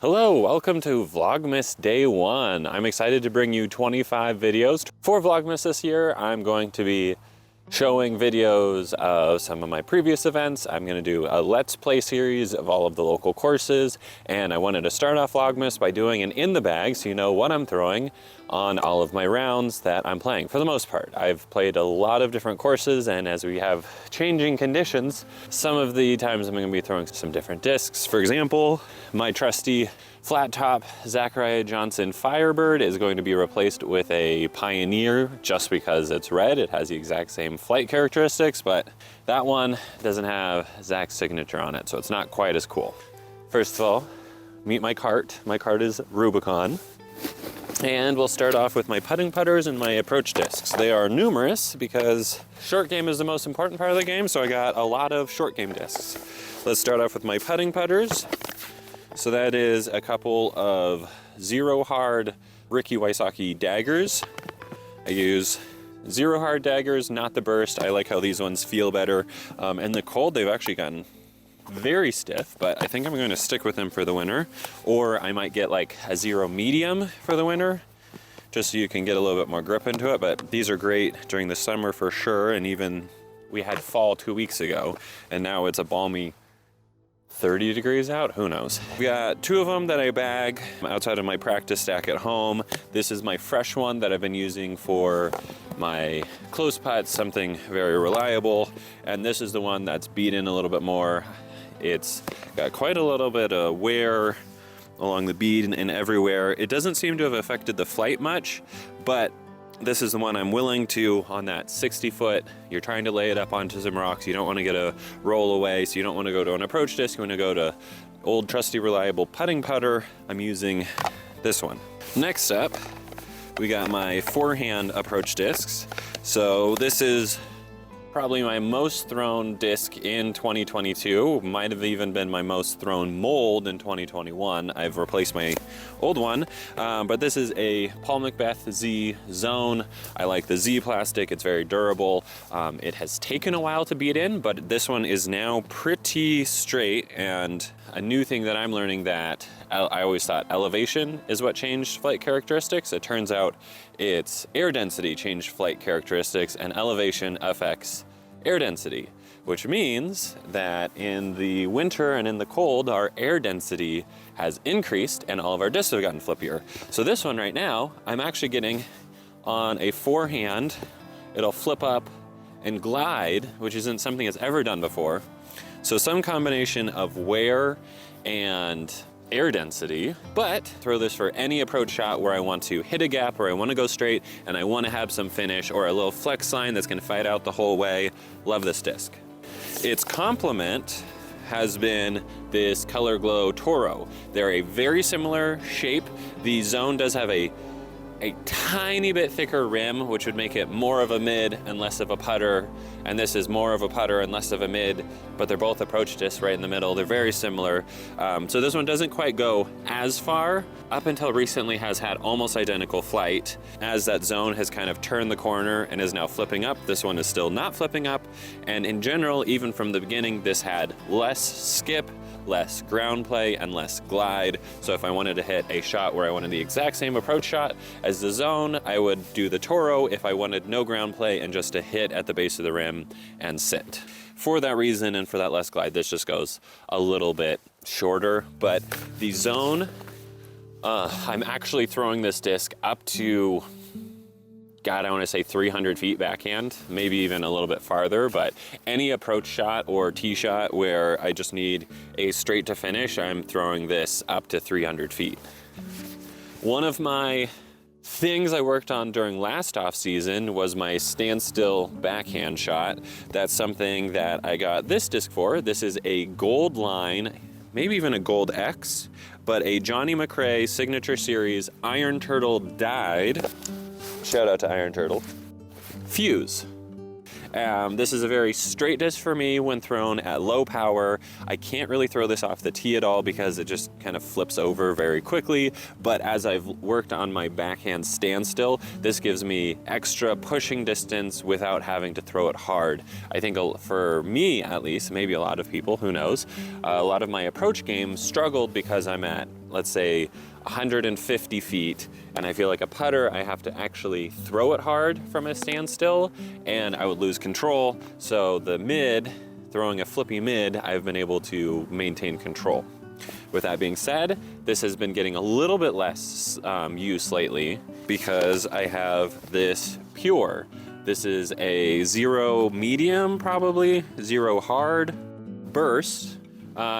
Hello, welcome to Vlogmas Day 1. I'm excited to bring you 25 videos. For Vlogmas this year, I'm going to be showing videos of some of my previous events. I'm going to do a Let's Play series of all of the local courses, and I wanted to start off Vlogmas by doing an in the bag so you know what I'm throwing on all of my rounds that I'm playing. For the most part, I've played a lot of different courses, and as we have changing conditions, some of the times I'm going to be throwing some different discs. For example, my trusty flat top Zachariah Johnson Firebird is going to be replaced with a Pioneer just because it's red. It has the exact same flight characteristics, but that one doesn't have Zach's signature on it, so it's not quite as cool. First of all, meet my cart. My cart is Rubicon. And we'll start off with my putting putters and my approach discs. They are numerous because short game is the most important part of the game, so I got a lot of short game discs. Let's start off with my putting putters. So that is a couple of zero hard Ricky Wysocki daggers. I use zero hard daggers, not the burst. I like how these ones feel better. In the cold, they've actually gotten very stiff, but I think I'm going to stick with them for the winter. Or I might get like a zero medium for the winter, just so you can get a little bit more grip into it. But these are great during the summer for sure. And even we had fall 2 weeks ago, and now it's a balmy 30 degrees out, who knows. We got two of them that I bag outside of my practice stack at home. This is my fresh one that I've been using for my close putts, something very reliable. And this is the one that's beat in a little bit more. It's got quite a little bit of wear along the bead and everywhere. It doesn't seem to have affected the flight much, but this is the one I'm willing to, on that 60 foot, you're trying to lay it up onto some rocks. You don't want to get a roll away, so you don't want to go to an approach disc. You want to go to old trusty reliable putting putter. I'm using this one. Next up, we got my forehand approach discs. So this is probably my most thrown disc in 2022. Might have even been my most thrown mold in 2021. I've replaced my old one, but this is a Paul Macbeth Z Zone. I like the Z plastic, it's very durable. It has taken a while to beat in, but this one is now pretty straight. And a new thing that I'm learning, that I always thought elevation is what changed flight characteristics. It turns out it's air density changed flight characteristics, and elevation affects air density, which means that in the winter and in the cold, our air density has increased and all of our discs have gotten flippier. So this one right now, I'm actually getting on a forehand. It'll flip up and glide, which isn't something it's ever done before. So some combination of wear and air density, but throw this for any approach shot where I want to hit a gap, or I want to go straight and I want to have some finish, or a little flex line that's going to fight out the whole way. Love this disc. Its complement has been this Color Glow Toro. They're a very similar shape. The Zone does have a tiny bit thicker rim, which would make it more of a mid and less of a putter. And this is more of a putter and less of a mid, but they're both approach discs right in the middle. They're very similar. So this one doesn't quite go as far. Up until recently has had almost identical flight. As that Zone has kind of turned the corner and is now flipping up, this one is still not flipping up. And in general, even from the beginning, this had less skip, less ground play, and less glide. So if I wanted to hit a shot where I wanted the exact same approach shot as the Zone, I would do the Toro. If I wanted no ground play and just a hit at the base of the rim and sit. For that reason and for that less glide, this just goes a little bit shorter. But the Zone, I'm actually throwing this disc up to, God, I want to say 300 feet backhand, maybe even a little bit farther, but any approach shot or tee shot where I just need a straight to finish, I'm throwing this up to 300 feet. One of my things I worked on during last off season was my standstill backhand shot. That's something that I got this disc for. This is a gold line, maybe even a gold X, but a Johnny McRae Signature Series Iron Turtle dyed. Shout out to Iron Turtle. Fuse. This is a very straight disc for me when thrown at low power. I can't really throw this off the tee at all because it just kind of flips over very quickly. But as I've worked on my backhand standstill, this gives me extra pushing distance without having to throw it hard. I think for me, at least, maybe a lot of people, who knows, a lot of my approach game struggled because I'm at let's say 150 feet, and I feel like a putter, I have to actually throw it hard from a standstill, and I would lose control. So the mid, throwing a flippy mid, I've been able to maintain control. With that being said, this has been getting a little bit less use lately because I have this Pure. This is a 0 medium, probably, 0 hard burst.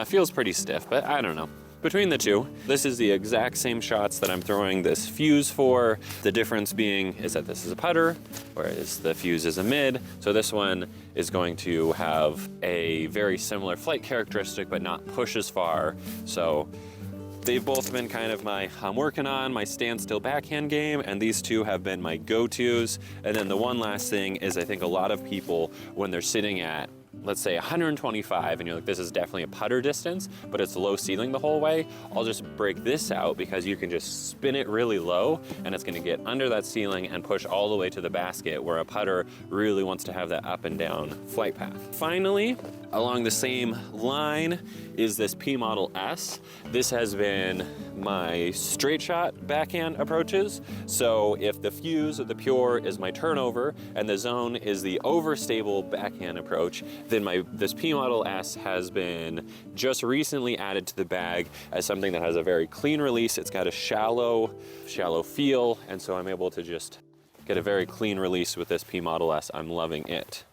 Feels pretty stiff, but I don't know. Between the two, this is the exact same shots that I'm throwing this Fuse for. The difference being is that this is a putter, whereas the Fuse is a mid. So this one is going to have a very similar flight characteristic, but not push as far. So they've both been kind of I'm working on my standstill backhand game, and these two have been my go-tos. And then the one last thing is I think a lot of people, when they're sitting at, let's say 125, and you're like, this is definitely a putter distance, but it's low ceiling the whole way, I'll just break this out because you can just spin it really low and it's gonna get under that ceiling and push all the way to the basket, where a putter really wants to have that up and down flight path. Finally, along the same line is this P Model S. This has been my straight shot backhand approaches. So if the Fuse or the Pure is my turnover and the Zone is the overstable backhand approach, then this P Model S has been just recently added to the bag as something that has a very clean release. It's got a shallow feel, and so I'm able to just get a very clean release with this P Model S. I'm loving it.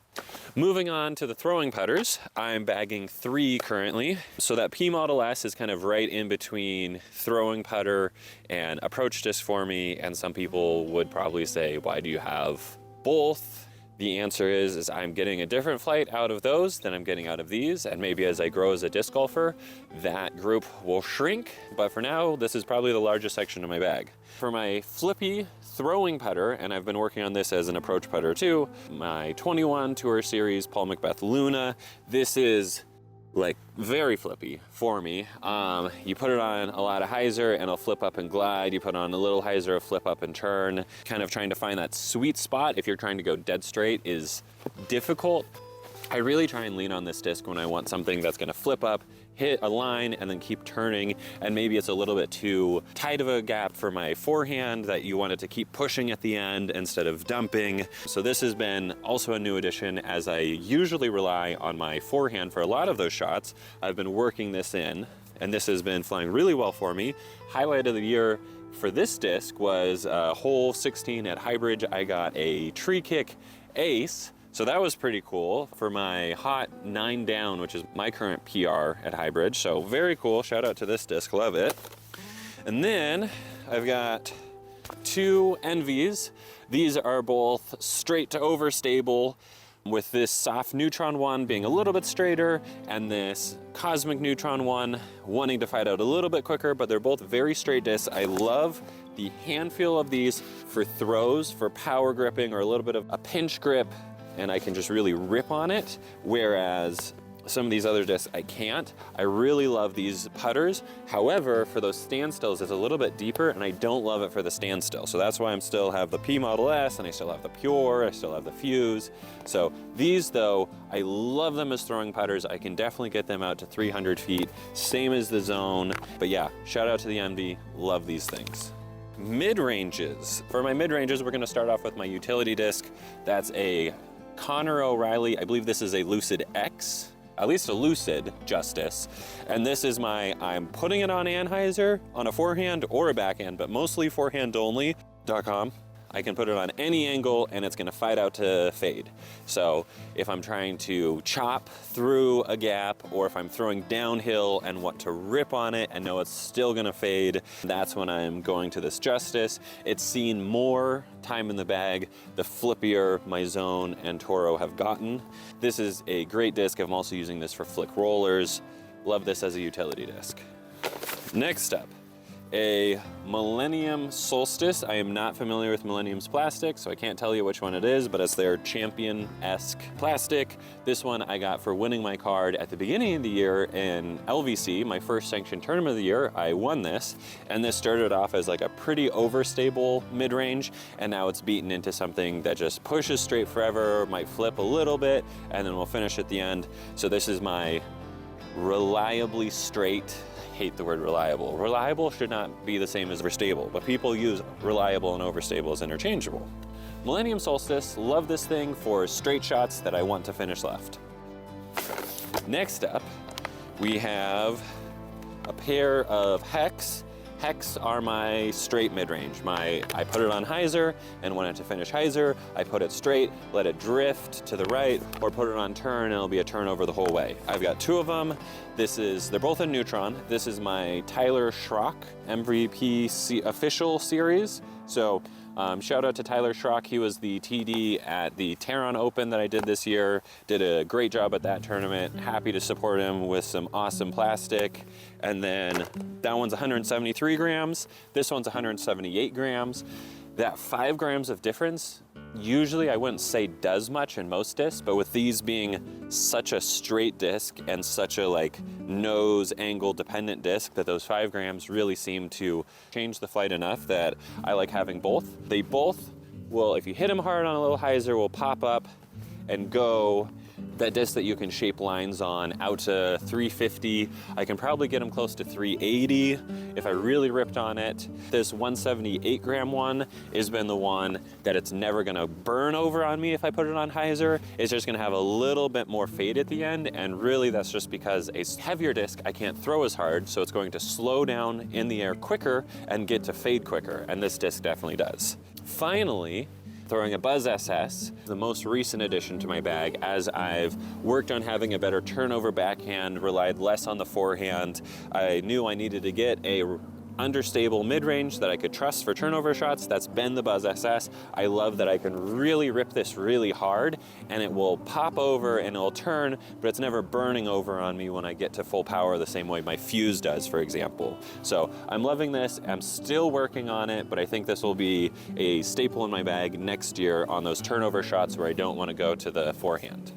Moving on to the throwing putters, I'm bagging 3 currently. So that P Model S is kind of right in between throwing putter and approach disc for me, and some people would probably say, why do you have both? The answer is I'm getting a different flight out of those than I'm getting out of these, and maybe as I grow as a disc golfer, that group will shrink, but for now, this is probably the largest section of my bag. For my flippy throwing putter, and I've been working on this as an approach putter too, my 21 Tour Series Paul Macbeth Luna, this is like very flippy for me. You put it on a lot of hyzer and it'll flip up and glide. You put on a little hyzer, it'll flip up and turn. Kind of trying to find that sweet spot if you're trying to go dead straight is difficult. I really try and lean on this disc when I want something that's gonna flip up, hit a line, and then keep turning, and maybe it's a little bit too tight of a gap for my forehand that you want it to keep pushing at the end instead of dumping. So this has been also a new addition, as I usually rely on my forehand for a lot of those shots. I've been working this in, and this has been flying really well for me. Highlight of the year for this disc was hole 16 at Highbridge. I got a tree kick ace. So that was pretty cool for my hot 9 down, which is my current PR at Highbridge. So very cool, shout out to this disc, love it. And then I've got 2 Envies. These are both straight to overstable, with this soft neutron one being a little bit straighter and this cosmic neutron one wanting to fight out a little bit quicker, but they're both very straight discs. I love the hand feel of these for throws, for power gripping or a little bit of a pinch grip, and I can just really rip on it, whereas some of these other discs I can't. I really love these putters. However, for those standstills, it's a little bit deeper, and I don't love it for the standstill. So that's why I still have the P Model S, and I still have the Pure, I still have the Fuse. So these though, I love them as throwing putters. I can definitely get them out to 300 feet, same as the Zone. But yeah, shout out to the MD, love these things. Mid-ranges. For my mid-ranges, we're gonna start off with my utility disc. That's a Connor O'Reilly, I believe this is a Lucid X, at least a Lucid Justice. And this is I'm putting it on Anheuser on a forehand or a backhand, but mostly forehand only.com. I can put it on any angle and it's gonna fight out to fade. So if I'm trying to chop through a gap, or if I'm throwing downhill and want to rip on it and know it's still gonna fade, that's when I'm going to this Justice. It's seen more time in the bag the flippier my Zone and Toro have gotten. This is a great disc. I'm also using this for flick rollers. Love this as a utility disc. Next up, a Millennium Solstice. I am not familiar with Millennium's plastic, so I can't tell you which one it is, but it's their Champion-esque plastic. This one I got for winning my card at the beginning of the year in LVC, my first sanctioned tournament of the year. I won this, and this started off as like a pretty overstable mid-range, and now it's beaten into something that just pushes straight forever, might flip a little bit, and then we'll finish at the end. So this is my reliably straight hate the word reliable. Reliable should not be the same as overstable, but people use reliable and overstable as interchangeable. Millennium Solstice, love this thing for straight shots that I want to finish left. Next up, we have a pair of Hex. Hex are my straight mid-range. I put it on hyzer, and when I have to finish hyzer, I put it straight, let it drift to the right, or put it on turn, and it'll be a turn over the whole way. I've got two of them. They're both in Neutron. This is my Tyler Schrock MVP official series. So shout out to Tyler Schrock. He was the TD at the Terran Open that I did this year. Did a great job at that tournament. Happy to support him with some awesome plastic. And then that one's 173 grams. This one's 178 grams. That 5 grams of difference, usually I wouldn't say does much in most discs, but with these being such a straight disc and such a like nose angle dependent disc, that those 5 grams really seem to change the flight enough that I like having both. They both will, if you hit them hard on a little hyzer, will pop up and go. That disc that you can shape lines on out to 350. I can probably get them close to 380 if I really ripped on it. This 178 gram one has been the one that it's never gonna burn over on me if I put it on hyzer. It's just gonna have a little bit more fade at the end, and really that's just because a heavier disc I can't throw as hard, so it's going to slow down in the air quicker and get to fade quicker, and this disc definitely does. Finally, throwing a Buzz SS, the most recent addition to my bag, as I've worked on having a better turnover backhand, relied less on the forehand. I knew I needed to get a understable mid-range that I could trust for turnover shots. That's been the Buzz SS. I love that I can really rip this really hard and it will pop over and it'll turn, but it's never burning over on me when I get to full power the same way my Fuse does, for example. So I'm loving this. I'm still working on it, but I think this will be a staple in my bag next year on those turnover shots where I don't want to go to the forehand.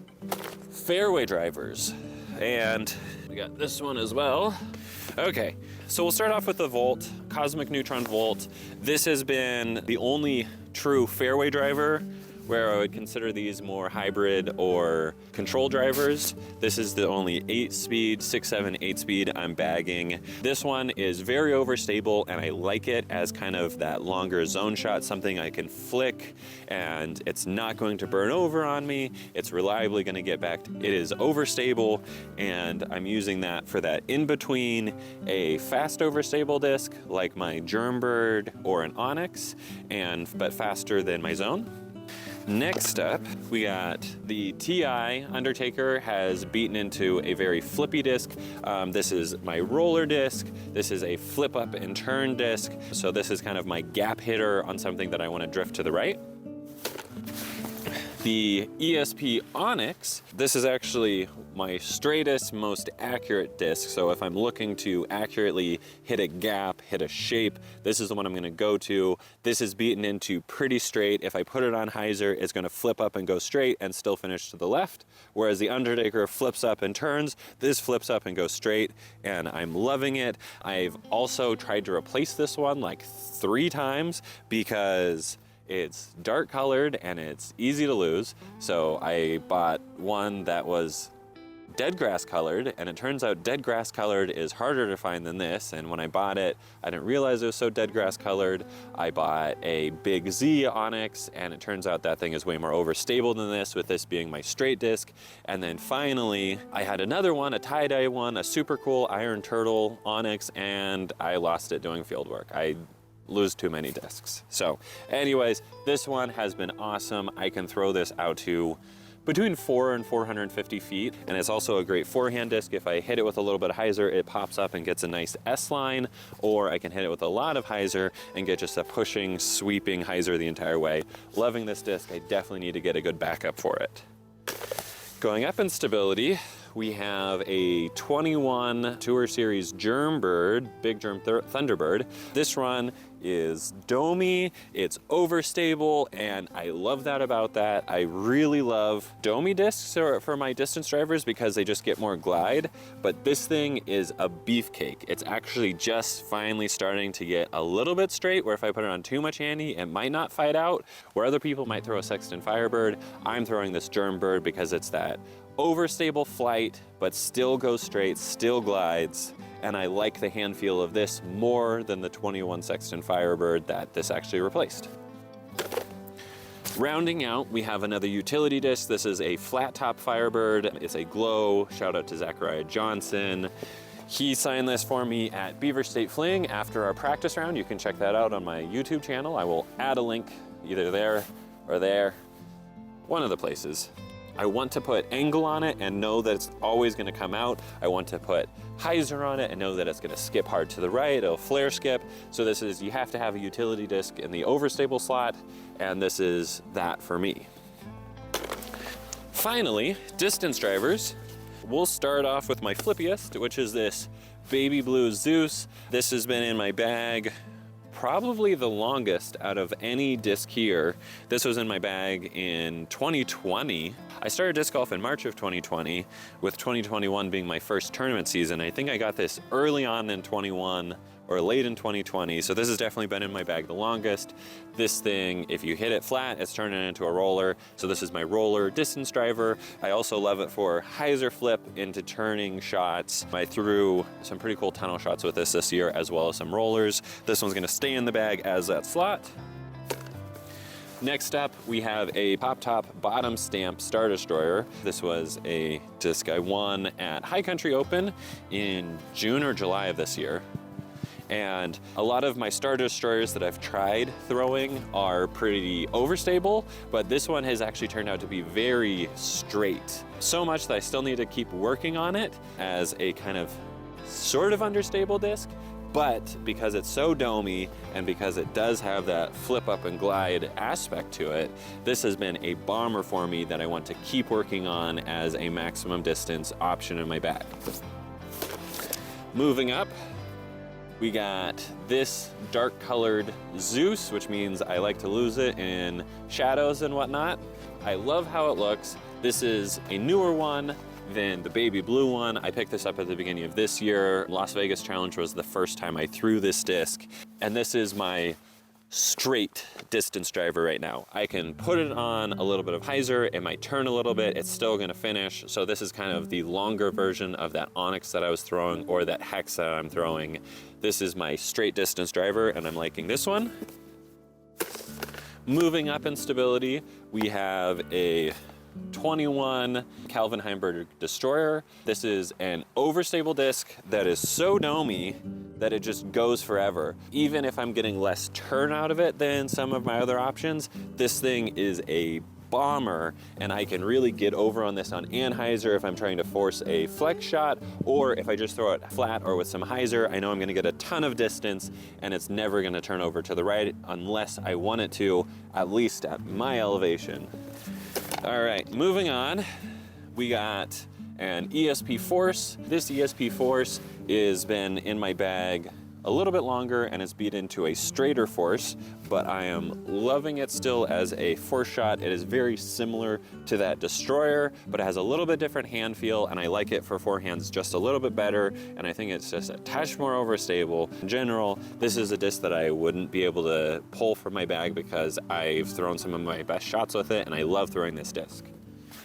Fairway drivers, and we got this one as well. Okay, so we'll start off with the Volt, Cosmic Neutron Volt. This has been the only true fairway driver where I would consider these more hybrid or control drivers. This is the only 8-speed, 6-7, 8-speed I'm bagging. This one is very overstable and I like it as kind of that longer zone shot, something I can flick and it's not going to burn over on me. It's reliably gonna get back. It is overstable and I'm using that for that in between a fast overstable disc like my Germbird or an Onyx, but faster than my zone. Next up, we got the TI Undertaker has beaten into a very flippy disc. This is my roller disc. This is a flip up and turn disc. So this is kind of my gap hitter on something that I want to drift to the right. The ESP Onyx, this is actually my straightest, most accurate disc. So if I'm looking to accurately hit a gap, hit a shape, this is the one I'm gonna go to. This is beaten into pretty straight. If I put it on hyzer, it's gonna flip up and go straight and still finish to the left. Whereas the Undertaker flips up and turns, this flips up and goes straight, and I'm loving it. I've also tried to replace this one like 3 times because it's dark colored and it's easy to lose. So I bought one that was dead grass colored, and it turns out dead grass colored is harder to find than this. And when I bought it, I didn't realize it was so dead grass colored. I bought a Big Z Onyx, and it turns out that thing is way more overstable than this, with this being my straight disc. And then finally, I had another one, a tie-dye one, a super cool Iron Turtle Onyx, and I lost it doing field work. I lose too many discs. So anyways, this one has been awesome. I can throw this out to between 400 and 450 feet, and it's also a great forehand disc. If I hit it with a little bit of hyzer, it pops up and gets a nice S line, or I can hit it with a lot of hyzer and get just a pushing, sweeping hyzer the entire way. Loving this disc. I definitely need to get a good backup for it. Going up in stability, we have a 21 Tour Series Germbird, Big Germ Thunderbird. This run is domey, it's overstable, and I love that about that. I really love domey discs for my distance drivers because they just get more glide, but this thing is a beefcake. It's actually just finally starting to get a little bit straight, where if I put it on too much handy, it might not fight out. Where other people might throw a Sexton Firebird, I'm throwing this Germbird because it's that overstable flight, but still goes straight, still glides, and I like the hand feel of this more than the 21 Sexton Firebird that this actually replaced. Rounding out, we have another utility disc. This is a flat top Firebird. It's a glow. Shout out to Zachariah Johnson. He signed this for me at Beaver State Fling after our practice round. You can check that out on my YouTube channel. I will add a link either there or there, one of the places. I want to put angle on it and know that it's always gonna come out. I want to put hyzer on it and know that it's gonna skip hard to the right, it'll flare skip. So this is, you have to have a utility disc in the overstable slot, and this is that for me. Finally, distance drivers. We'll start off with my flippiest, which is this baby blue Zeus. This has been in my bag probably the longest out of any disc here. This was in my bag in 2020. I started disc golf in March of 2020, with 2021 being my first tournament season. I think I got this early on in 21 or late in 2020, so this has definitely been in my bag the longest. This thing, if you hit it flat, it's turning into a roller. So this is my roller distance driver. I also love it for hyzer flip into turning shots. I threw some pretty cool tunnel shots with this year, as well as some rollers. This one's gonna stay in the bag as that slot. Next up, we have a pop top bottom stamp Star Destroyer. This was a disc I won at High Country Open in June or July of this year. And a lot of my Star Destroyers that I've tried throwing are pretty overstable, but this one has actually turned out to be very straight. So much that I still need to keep working on it as a kind of sort of understable disc, but because it's so domey and because it does have that flip up and glide aspect to it, this has been a bomber for me that I want to keep working on as a maximum distance option in my bag. Moving up, we got this dark colored Zeus, which means I like to lose it in shadows and whatnot. I love how it looks. This is a newer one than the baby blue one. I picked this up at the beginning of this year. Las Vegas Challenge was the first time I threw this disc, and this is my straight distance driver right now. I can put it on a little bit of hyzer, it might turn a little bit, it's still gonna finish. So this is kind of the longer version of that Onyx that I was throwing, or that Hex that I'm throwing. This is my straight distance driver, and I'm liking this one. Moving up in stability, we have a 21 Calvin Heimberger Destroyer. This is an overstable disc that is so domey that it just goes forever. Even if I'm getting less turn out of it than some of my other options, this thing is a bomber, and I can really get over on this on anhyzer if I'm trying to force a flex shot, or if I just throw it flat or with some hyzer, I know I'm gonna get a ton of distance and it's never gonna turn over to the right unless I want it to, at least at my elevation. All right, moving on, we got an ESP Force. This ESP Force has been in my bag a little bit longer and it's beat into a straighter force, but I am loving it still as a force shot. It is very similar to that Destroyer, but it has a little bit different hand feel, and I like it for forehands just a little bit better, and I think it's just a touch more overstable. In general, this is a disc that I wouldn't be able to pull from my bag because I've thrown some of my best shots with it, and I love throwing this disc.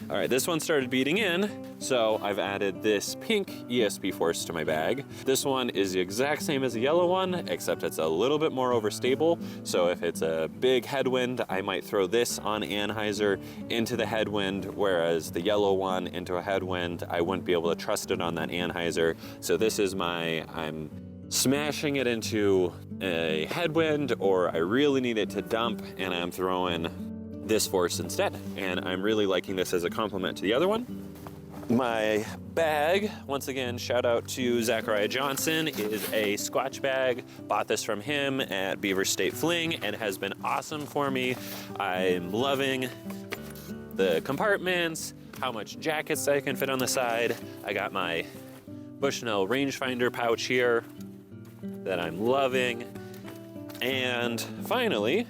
All right, this one started beating in, so I've added this pink ESP Force to my bag. This one is the exact same as the yellow one, except it's a little bit more overstable. So if it's a big headwind, I might throw this on anhyzer into the headwind, whereas the yellow one into a headwind, I wouldn't be able to trust it on that anhyzer. So this is I'm smashing it into a headwind, or I really need it to dump, and I'm throwing this force instead. And I'm really liking this as a complement to the other one. My bag, once again, shout out to Zachariah Johnson, is a Squatch bag. Bought this from him at Beaver State Fling and has been awesome for me. I'm loving the compartments, how much jackets I can fit on the side. I got my Bushnell rangefinder pouch here that I'm loving. And finally,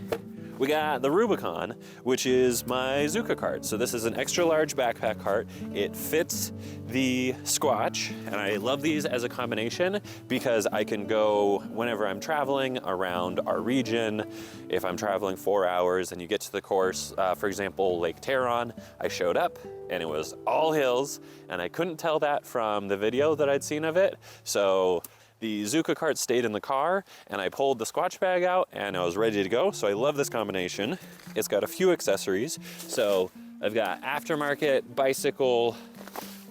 we got the Rubicon, which is my Zuka cart. So this is an extra large backpack cart. It fits the Squatch, and I love these as a combination because I can go whenever I'm traveling around our region. If I'm traveling 4 hours and you get to the course, for example, Lake Taron, I showed up and it was all hills, and I couldn't tell that from the video that I'd seen of it. So The Zuka cart stayed in the car, and I pulled the Squatch bag out and I was ready to go. So I love this combination. It's got a few accessories. So I've got aftermarket bicycle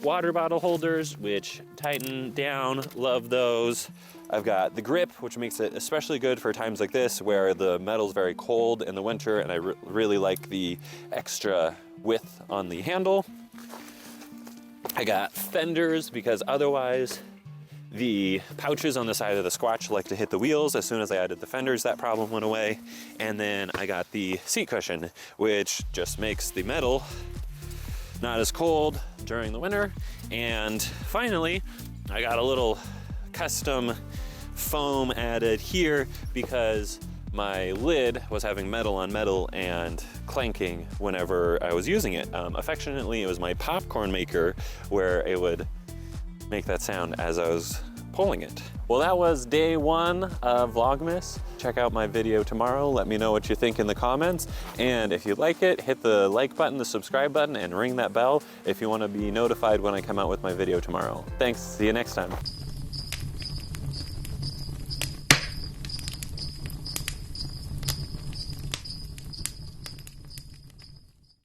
water bottle holders, which tighten down, love those. I've got the grip, which makes it especially good for times like this where the metal's very cold in the winter, and I really like the extra width on the handle. I got fenders because otherwise the pouches on the side of the Squatch like to hit the wheels. As soon as I added the fenders, that problem went away. And then I got the seat cushion, which just makes the metal not as cold during the winter. And finally, I got a little custom foam added here because my lid was having metal on metal and clanking whenever I was using it. Affectionately, it was my popcorn maker where it would make that sound as I was pulling it. Well, that was day 1 of Vlogmas. Check out my video tomorrow. Let me know what you think in the comments. And if you like it, hit the like button, the subscribe button, and ring that bell if you want to be notified when I come out with my video tomorrow. Thanks, see you next time.